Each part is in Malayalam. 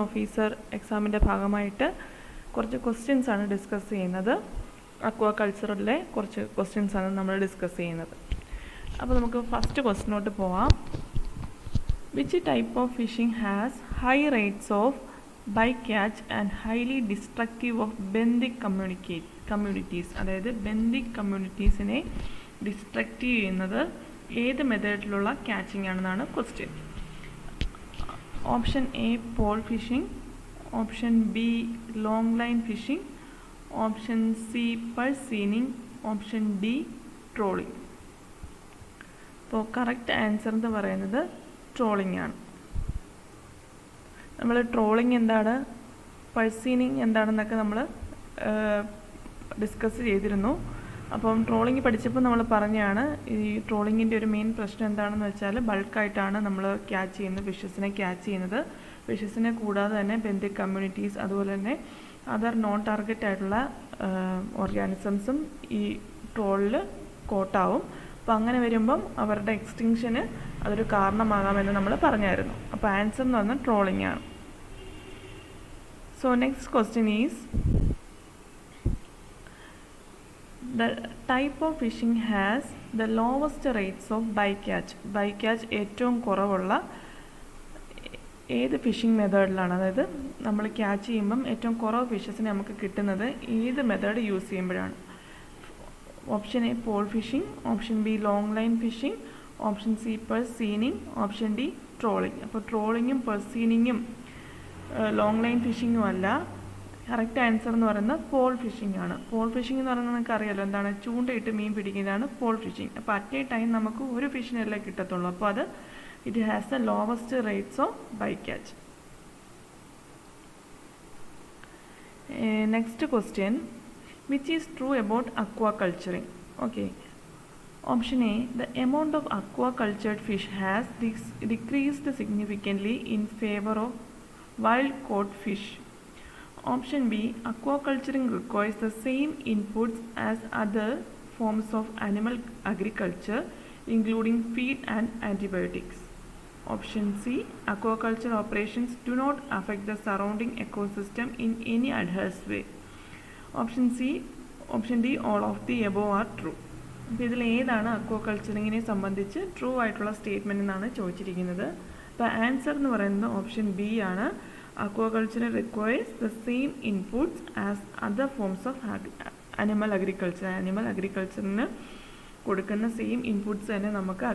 ഓഫീസർ എക്സാമിൻ്റെ ഭാഗമായിട്ട് കുറച്ച് ക്വസ്റ്റ്യൻസ് ആണ് ഡിസ്കസ് ചെയ്യുന്നത്. അക്വാകൾച്ചറിലെ കുറച്ച് ക്വസ്റ്റ്യൻസ് ആണ് നമ്മൾ ഡിസ്കസ് ചെയ്യുന്നത്. അപ്പോൾ നമുക്ക് ഫസ്റ്റ് ക്വസ്റ്റ്യനോട്ട് പോവാം. Which type of fishing has high rates of by catch and highly destructive of benthic communities? അതായത് ബെന്തിക് കമ്മ്യൂണിറ്റീസിനെ ഡിസ്ട്രക്റ്റ് ചെയ്യുന്നത് ഏത് മെത്തേഡിലുള്ള ക്യാച്ചിങ് ആണെന്നാണ് question. Option A pole fishing, option B long line fishing, option C purse seining, option D trawling. അപ്പോൾ കറക്റ്റ് ആൻസർ എന്ന് പറയുന്നത് ട്രോളിംഗ് ആണ്. നമ്മൾ ട്രോളിംഗ് എന്താണ്, പൾസ് സീനിങ് എന്താണെന്നൊക്കെ നമ്മൾ ഡിസ്കസ് ചെയ്തിരുന്നു. അപ്പം ട്രോളിംഗ് പഠിച്ചപ്പോൾ നമ്മൾ പറഞ്ഞാണ് ഈ ട്രോളിങ്ങിൻ്റെ ഒരു മെയിൻ പ്രശ്നം എന്താണെന്ന് വെച്ചാൽ ബൾക്കായിട്ടാണ് നമ്മൾ ക്യാച്ച് ചെയ്യുന്നത്, ഫിഷസിനെ ക്യാച്ച് ചെയ്യുന്നത്. ഫിഷസിനെ കൂടാതെ തന്നെ ബെന്തിക് കമ്മ്യൂണിറ്റീസ് അതുപോലെ തന്നെ അതർ നോൺ ടാർഗറ്റ് ആയിട്ടുള്ള ഓർഗാനിസംസും ഈ ട്രോളിൽ കോട്ടാവും. അപ്പോൾ അങ്ങനെ വരുമ്പം അവരുടെ എക്സ്റ്റിങ്ഷന് അതൊരു കാരണമാകാമെന്ന് നമ്മൾ പറഞ്ഞായിരുന്നു. അപ്പോൾ ആൻസർ എന്ന് പറഞ്ഞാൽ ട്രോളിംഗ് ആണ്. So next question is the type of fishing has the lowest rates of bycatch. bycatch ഏറ്റവും കുറവുള്ള ഏത് ഫിഷിംഗ് മെത്തേഡിലാണ്? അതായത് നമ്മൾ ക്യാച്ച് ചെയ്യുമ്പം ഏറ്റവും കുറവ് ഫിഷസിനെ നമുക്ക് കിട്ടുന്നത് ഏത് മെത്തേഡ് യൂസ് ചെയ്യുമ്പോഴാണ്? Option A pole fishing, option B long line fishing, option C purse seining, option D trawling. അപ്പോൾ ട്രോളിങ്ങും പൾസ് സീനിങ്ങും ലോങ് ലൈൻ ഫിഷിങ്ങും അല്ല. കറക്റ്റ് ആൻസർ എന്ന് പറയുന്നത് പോൾ ഫിഷിംഗ് ആണ്. പോൾ ഫിഷിംഗ് എന്ന് പറയുന്നത് നിങ്ങൾക്ക് അറിയാലോ എന്താണ്, ചൂണ്ടയിട്ട് മീൻ പിടിക്കുന്നതാണ് പോൾ ഫിഷിംഗ്. അപ്പോൾ അറ്റ് എ ടൈം നമുക്ക് ഒരു ഫിഷിനല്ലേ കിട്ടത്തുള്ളൂ. അപ്പോൾ അത് it has the lowest rates of by catch. Next question, which is true about aquaculturing? Okay, option A the amount of aquacultured fish has decreased significantly in favour of wild caught fish. Option B, aquaculturing requires the same inputs as other forms of animal agriculture, including feed and antibiotics. Option C, aquaculture operations do not affect the surrounding ecosystem in any adverse way. Option D, all of the above are true. അപ്പോൾ ഇതിൽ ഏതാണ് അക്വാകൾച്ചറിങ്ങിനെ സംബന്ധിച്ച് ട്രൂ ആയിട്ടുള്ള സ്റ്റേറ്റ്മെൻറ്റ് എന്നാണ് ചോദിച്ചിരിക്കുന്നത്. അപ്പോൾ ആൻസർ എന്ന് പറയുന്നത് ഓപ്ഷൻ ബി ആണ്. Aquaculture requires the same inputs as other forms of animal agriculture. Animal agriculture കൊടുക്കുന്ന സെയിം ഇൻപുട്സ് തന്നെ നമുക്ക്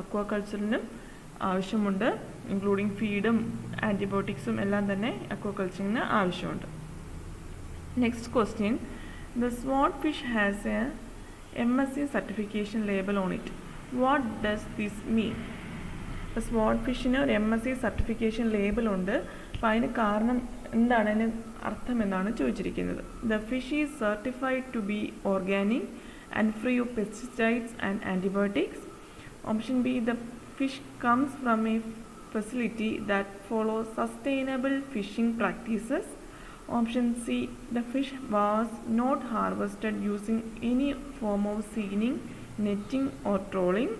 അക്വാകൾച്ചറിന് ആവശ്യമുണ്ട്. ഇൻക്ലൂഡിങ് ഫീഡും ആൻറ്റിബയോട്ടിക്സും എല്ലാം തന്നെ അക്വാകൾച്ചറിന് ആവശ്യമുണ്ട്. Next question, the sword fish has a MSc certification label on it. What does this mean? ഇപ്പോൾ സ്വാട്ട് ഫിഷിന് ഒരു MSc സർട്ടിഫിക്കേഷൻ ലേബലുണ്ട്. അപ്പോൾ അതിന് കാരണം എന്താണ്, അതിന് അർത്ഥം എന്താണ് ചോദിച്ചിരിക്കുന്നത്. The fish is certified to be organic and free of pesticides and antibiotics. Option B, the fish comes from a facility that follow sustainable fishing practices. Option C, the fish was not harvested using any form of seining, netting or trawling.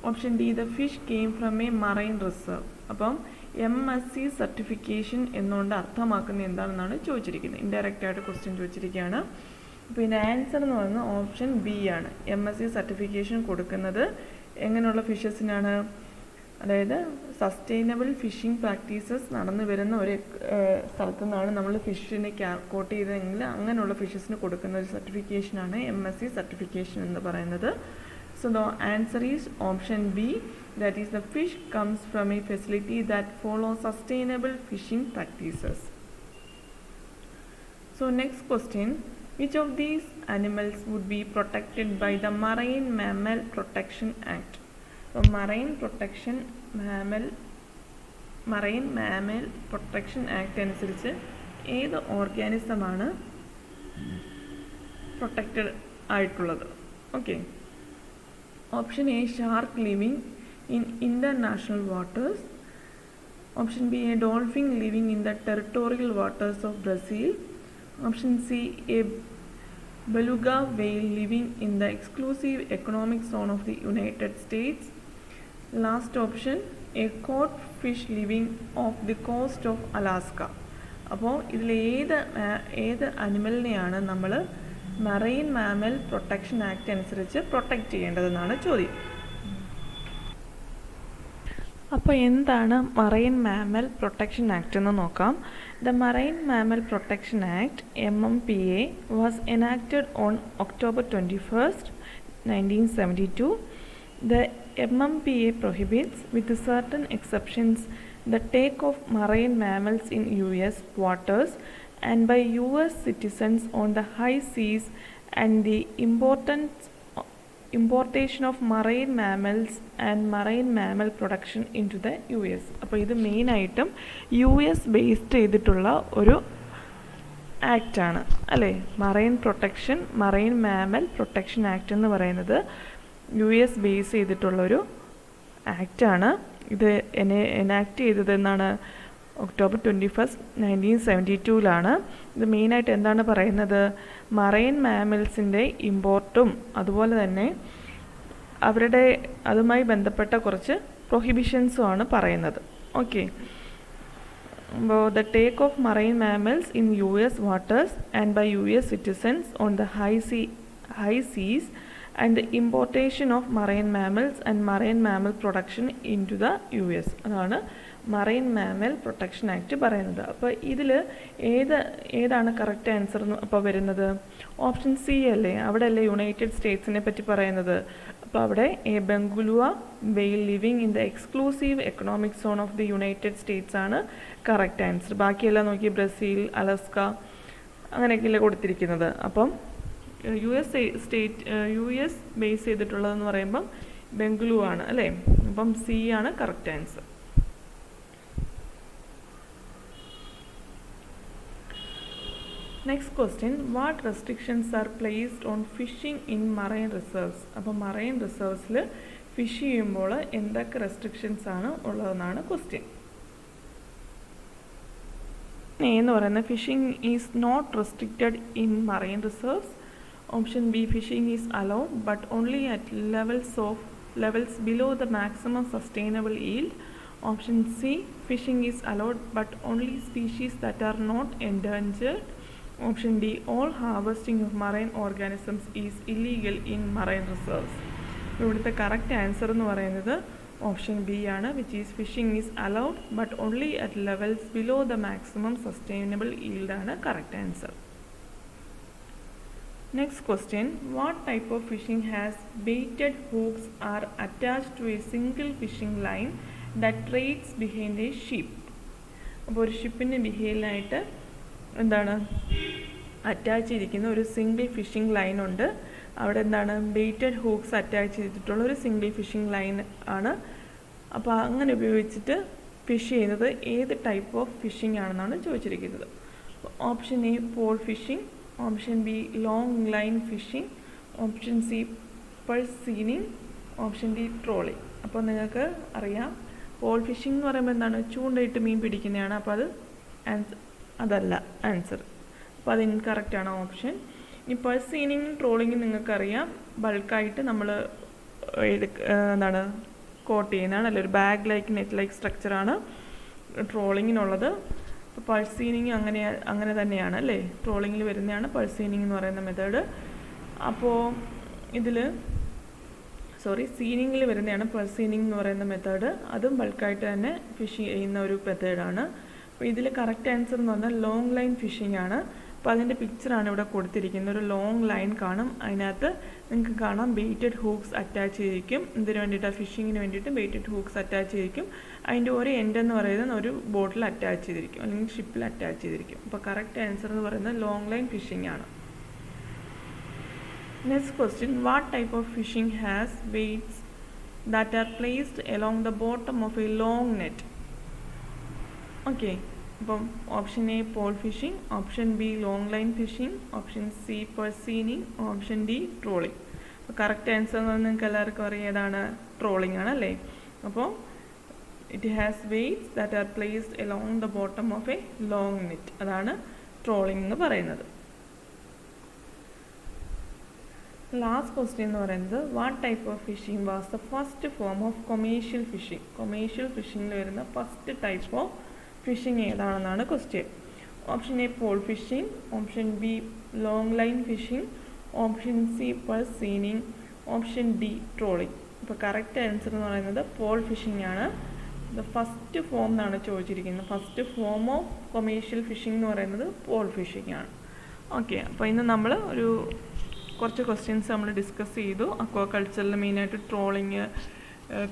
Option D, the fish came from a marine reserve. അപ്പം MSc സർട്ടിഫിക്കേഷൻ എന്നുകൊണ്ട് അർത്ഥമാക്കുന്നത് എന്താണെന്നാണ് ചോദിച്ചിരിക്കുന്നത്. ഇൻഡയറക്റ്റ് ആയിട്ട് ക്വസ്റ്റ്യൻ ചോദിച്ചിരിക്കുകയാണ്. അപ്പോൾ ഇതിൻ്റെ ആൻസർ എന്ന് പറയുന്നത് ഓപ്ഷൻ ബി ആണ്. MSc സർട്ടിഫിക്കേഷൻ കൊടുക്കുന്നത് എങ്ങനെയുള്ള ഫിഷസിനാണ്? അതായത് സസ്റ്റൈനബിൾ ഫിഷിംഗ് പ്രാക്ടീസസ് നടന്നു വരുന്ന ഒരു സ്ഥലത്തു നിന്നാണ് നമ്മൾ ഫിഷിനെ കോട്ട് ചെയ്തതെങ്കിൽ അങ്ങനെയുള്ള ഫിഷസിന് കൊടുക്കുന്ന ഒരു സർട്ടിഫിക്കേഷനാണ് MSc സർട്ടിഫിക്കേഷൻ എന്ന് പറയുന്നത്. So the answer is option B, that is the fish comes from a facility that follows sustainable fishing practices. So next question, which of these animals would be protected by the Marine Mammal Protection Act? So Marine Mammal Protection Act അനുസരിച്ച് ഏത് ഓർഗാനിസമാണ് പ്രൊട്ടക്റ്റഡ് ആയിട്ടുള്ളത്? Okay, option A shark living in international waters. Option B a dolphin living in the territorial waters of Brazil. Option C a beluga whale living in the exclusive economic zone of the united states. Last option a cod fish living off the coast of Alaska. അപ്പോൾ ഇതിൽ ഏത് അനിമലിനെയാണ് നമ്മൾ മറൈൻ മാമൽ പ്രൊട്ടക്ഷൻ ആക്ട് അനുസരിച്ച് പ്രൊട്ടക്റ്റ് ചെയ്യേണ്ടതെന്നാണ് ചോദ്യം. അപ്പോൾ എന്താണ് മറൈൻ മാമൽ പ്രൊട്ടക്ഷൻ ആക്ട് എന്ന് നോക്കാം. The marine mammal protection act MMPA was enacted on October 21st, 1972. The MMPA prohibits, with certain exceptions, the take of marine mammals in US waters and by US citizens on the high seas and the importation of marine mammals and marine mammal production into the US. അപ്പോൾ ഇത് മെയിനായിട്ടും US ബേസ്ഡ് ചെയ്തിട്ടുള്ള ഒരു ആക്റ്റാണ് അല്ലേ. മറൈൻ മാമൽ പ്രൊട്ടക്ഷൻ ആക്ട് എന്ന് പറയുന്നത് US ബേസ് ചെയ്തിട്ടുള്ളൊരു ആക്റ്റാണ്. ഇത് എനാക്ട് ചെയ്തത് എന്നാണ് October 21st, 1972 ഇത് മെയിനായിട്ട് എന്താണ് പറയുന്നത്, മറൈൻ മാമൽസിൻ്റെ ഇമ്പോർട്ടും അതുപോലെ തന്നെ അതുമായി ബന്ധപ്പെട്ട കുറച്ച് പ്രൊഹിബിഷൻസും ആണ് പറയുന്നത്. Okay, the take of marine mammals in US waters and by US citizens on the high seas and the importation of marine mammals and marine mammal production into the US. അതാണ് മറൈൻ മാമൽ പ്രൊട്ടക്ഷൻ ആക്ട് പറയുന്നത്. അപ്പോൾ ഇതിൽ ഏതാണ് കറക്റ്റ് ആൻസർ അപ്പോൾ വരുന്നത്? ഓപ്ഷൻ സി അല്ലേ. അവിടെ അല്ലേ യുണൈറ്റഡ് സ്റ്റേറ്റ്സിനെ പറ്റി പറയുന്നത്. അപ്പോൾ അവിടെ എ ബംഗുലുവ വെയിൽ living in the exclusive economic zone of the united States ആണ് കറക്റ്റ് ആൻസർ. ബാക്കിയെല്ലാം നോക്കി ബ്രസീൽ, അലസ്ക അങ്ങനെയൊക്കെയല്ലേ കൊടുത്തിരിക്കുന്നത്. അപ്പം US ബേസ് ചെയ്തിട്ടുള്ളതെന്ന് പറയുമ്പം ബംഗുലു ആണ് അല്ലേ. അപ്പം സി ആണ് correct answer. Next question, what restrictions are placed on fishing in marine reserves. അപ്പോൾ മറൈൻ റിസർവ്സിൽ ഫിഷ് ചെയ്യുമ്പോൾ എന്തൊക്കെ റെസ്ട്രിക്ഷൻസ് ആണ് ഉള്ളതെന്നാണ് ക്വസ്റ്റ്യൻ. എന്ന് പറയുന്നത് fishing is not restricted in marine reserves. Option B, fishing is allowed but only at levels below the maximum sustainable yield. Option C, fishing is allowed but only species that are not endangered. Option D, all harvesting of marine organisms is illegal in marine reserves. ഇവിടുത്തെ കറക്റ്റ് ആൻസർ എന്ന് പറയുന്നത് ഓപ്ഷൻ ബി ആണ്, which is fishing is allowed but only at levels below the maximum sustainable yield ആണ് correct answer. Next question, what type of fishing has baited hooks are attached to a single fishing line that trades behind a ship? അപ്പോൾ ഒരു ഷിപ്പിൻ്റെ ബിഹേലായിട്ട് എന്താണ് അറ്റാച്ച് ചെയ്തിരിക്കുന്ന ഒരു സിംഗിൾ ഫിഷിംഗ് ലൈൻ ഉണ്ട്. അവിടെ എന്താണ് ബെയ്റ്റഡ് ഹൂക്സ് അറ്റാച്ച് ചെയ്തിട്ടുള്ള ഒരു സിംഗിൾ ഫിഷിംഗ് ലൈൻ ആണ്. അപ്പോൾ അങ്ങനെ ഉപയോഗിച്ചിട്ട് ഫിഷ് ചെയ്യുന്നത് ഏത് ടൈപ്പ് ഓഫ് ഫിഷിംഗ് ആണെന്നാണ് ചോദിച്ചിരിക്കുന്നത്. Option A pole fishing, option B long line fishing, option C purse seining, option D trawling. അപ്പോൾ നിങ്ങൾക്ക് അറിയാം പോൾ ഫിഷിംഗ് എന്ന് പറയുമ്പോൾ എന്താണ് ചൂണ്ടയിട്ട് മീൻ പിടിക്കുന്നതാണ്. അപ്പോൾ അതല്ല ആൻസർ. അപ്പോൾ അത് ഇൻകറക്റ്റാണ് ഓപ്ഷൻ. ഈ പൾസ് സീനിങ് ട്രോളിങ്ങും നിങ്ങൾക്കറിയാം ബൾക്കായിട്ട് നമ്മൾ എന്താണ് കോട്ട് ചെയ്യുന്നതാണ് അല്ലേ, ഒരു ബാഗ് ലൈക്ക് നെറ്റ് ലൈക്ക് സ്ട്രക്ചറാണ് ട്രോളിങ്ങിനുള്ളത്. അപ്പോൾ പൾസ് സീനിങ് അങ്ങനെ തന്നെയാണ് അല്ലേ, ട്രോളിങ്ങിൽ വരുന്നതാണ് പൾസ് സീനിങ് എന്ന് പറയുന്ന മെത്തേഡ്. അപ്പോൾ സീനിങ്ങിൽ വരുന്നതാണ് പൾസ് സീനിങ് എന്ന് പറയുന്ന മെത്തേഡ്. അതും ബൾക്കായിട്ട് തന്നെ ഫിഷ് ചെയ്യുന്ന ഒരു മെത്തേഡാണ്. അപ്പോൾ ഇതിൽ കറക്റ്റ് ആൻസർ എന്ന് പറഞ്ഞാൽ ലോങ് ലൈൻ ഫിഷിംഗ് ആണ്. അപ്പോൾ അതിൻ്റെ പിക്ചറാണ് ഇവിടെ കൊടുത്തിരിക്കുന്നത്. ഒരു ലോങ് ലൈൻ കാണും, അതിനകത്ത് നിങ്ങൾക്ക് കാണാം ബെയ്റ്റഡ് ഹൂക്സ് അറ്റാച്ച് ചെയ്തിരിക്കും. ഇതിന് വേണ്ടിയിട്ട് ഫിഷിങ്ങിന് വേണ്ടിയിട്ട് ബെയ്റ്റഡ് ഹൂക്സ് അറ്റാച്ച് ചെയ്തിരിക്കും. അതിൻ്റെ ഒരു എൻഡ് എന്ന് പറയുന്നത് ഒരു ബോട്ടിൽ അറ്റാച്ച് ചെയ്തിരിക്കും അല്ലെങ്കിൽ ഷിപ്പിൽ അറ്റാച്ച് ചെയ്തിരിക്കും. അപ്പോൾ കറക്റ്റ് ആൻസർ എന്ന് പറയുന്നത് ലോങ് ലൈൻ ഫിഷിംഗ് ആണ്. Next question, what type of fishing has weights that are placed along the bottom of a long net? Okay, അപ്പം option A pole fishing, option B long line fishing, option C purse seining, option D trawling. അപ്പോൾ കറക്റ്റ് ആൻസർ എന്ന് പറഞ്ഞാൽ നിങ്ങൾക്ക് എല്ലാവർക്കും അറിയാം ഏതാണ്, ട്രോളിങ് ആണ് അല്ലേ. അപ്പോൾ it has weights that are placed along the bottom of a long net, അതാണ് ട്രോളിങ് എന്ന് പറയുന്നത്. ലാസ്റ്റ് ക്വസ്റ്റ്യൻ എന്ന് പറയുന്നത് what type of fishing was the first form of commercial fishing. Commercial ഫിഷിങ്ങിൽ വരുന്ന ഫസ്റ്റ് ടൈപ്പ് ഓഫ് ഫിഷിംഗ് ഏതാണെന്നാണ് question. Option A pole fishing, option B long line fishing, option C purse seining, option D trawling. ഇപ്പോൾ കറക്റ്റ് ആൻസർ എന്ന് പറയുന്നത് പോൾ ഫിഷിംഗ് ആണ്. ദ ഫസ്റ്റ് ഫോം എന്നാണ് ചോദിച്ചിരിക്കുന്നത്. First form of commercial fishing എന്ന് പറയുന്നത് പോൾ ഫിഷിംഗ് ആണ്. ഓക്കെ, അപ്പോൾ ഇന്ന് നമ്മൾ കുറച്ച് ക്വസ്റ്റ്യൻസ് നമ്മൾ ഡിസ്കസ് ചെയ്തു. അക്വാകൾച്ചറിൽ മെയിനായിട്ട് ട്രോളിങ്,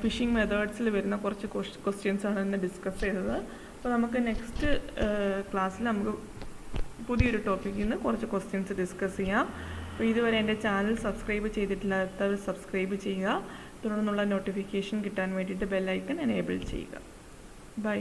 ഫിഷിംഗ് മെത്തേഡ്സിൽ വരുന്ന കുറച്ച് ക്വസ്റ്റ്യൻസാണ് ഇന്ന് ഡിസ്കസ് ചെയ്തത്. അപ്പോൾ നമുക്ക് നെക്സ്റ്റ് ക്ലാസ്സിൽ നമുക്ക് പുതിയൊരു ടോപ്പിക്കിൽ നിന്ന് കുറച്ച് ക്വസ്റ്റ്യൻസ് ഡിസ്കസ് ചെയ്യാം. അപ്പോൾ ഇതുവരെ എൻ്റെ ചാനൽ സബ്സ്ക്രൈബ് ചെയ്തിട്ടില്ലാത്തവർ സബ്സ്ക്രൈബ് ചെയ്യുക. തുടർന്നുള്ള നോട്ടിഫിക്കേഷൻ കിട്ടാൻ വേണ്ടിയിട്ട് ബെൽ ഐക്കൺ എനേബിൾ ചെയ്യുക. ബൈ.